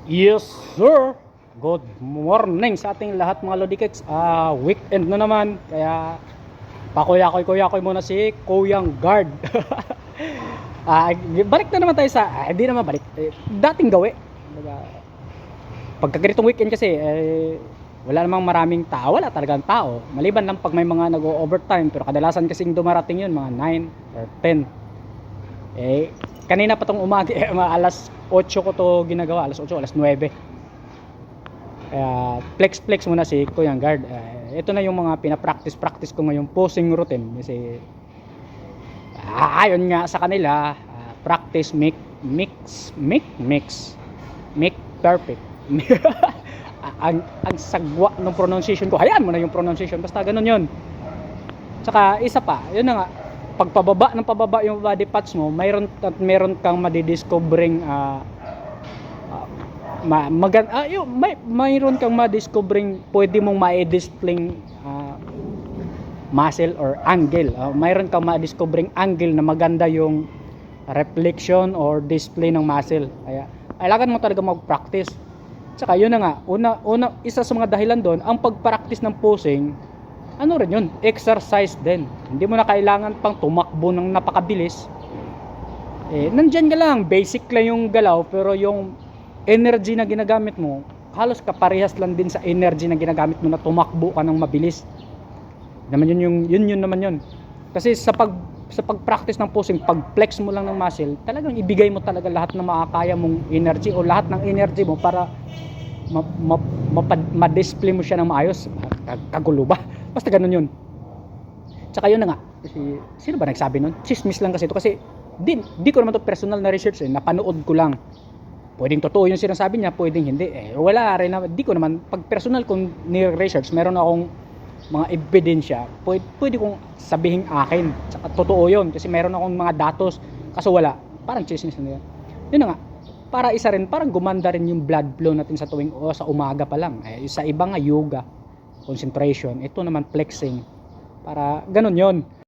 Yes, sir. Good morning sa ating lahat mga Lodikeks. Weekend na naman. Kaya pakuyakoy muna si Kuyang Guard. Balik na naman tayo sa, hindi naman balik. Dating gawi. Pagka ganitong weekend kasi, wala namang maraming tao. Wala talagang tao. Maliban lang pag may mga nag-overtime. Pero kadalasan kasing dumarating yun, mga 9 or 10. Kanina pa tong umaga, alas 8 ko to ginagawa, alas 8, alas 9. Flex muna si Kuyang Guard. Ito na yung mga pinapractice ko ngayong posing routine kasi ayon nga sa kanila, practice make perfect. ang sagwa ng pronunciation ko, hayaan mo na yung pronunciation, basta ganun yun. Tsaka isa pa, yun na nga, pagpababa ng pababa yung body parts mo, mayroon kang madidiscovering mayroon kang madiscovering, pwede mong ma-display muscle or angle. Mayroon kang ma-discovering angle na maganda yung reflection or display ng muscle. Kaya kailangan mo talaga mag-practice. Tsaka yun na nga, una isa sa mga dahilan doon, ang pag-practice ng posing, ano rin yun, exercise din. Hindi mo na kailangan pang tumakbo ng napakabilis. Nandyan ka lang, basic lang yung galaw, pero yung energy na ginagamit mo, halos kaparehas lang din sa energy na ginagamit mo na tumakbo ka ng mabilis. Yun naman yun. Kasi sa pag-practice ng posing, pag-flex mo lang ng muscle, talagang ibigay mo talaga lahat ng makakaya mong energy o lahat ng energy mo para ma-display mo siya ng maayos. Kagulo ba? Basta ganun yun. Tsaka yun na nga, sino ba nagsabi nun? Chismis lang kasi ito, kasi di ko naman to personal na research, napanood ko lang. Pwedeng totoo yung sinasabi niya, pwedeng hindi. Wala rin na, di ko naman, pag personal kong ni-research, meron akong mga ebidensya, pwede kong sabihin akin. Tsaka totoo yun, kasi meron akong mga datos, kaso wala. Parang chismis na yun. Yun na nga, para isa rin, parang gumanda rin yung blood flow natin sa tuwing sa umaga pa lang. Sa iba nga yoga, concentration, ito naman flexing. Para ganun yun.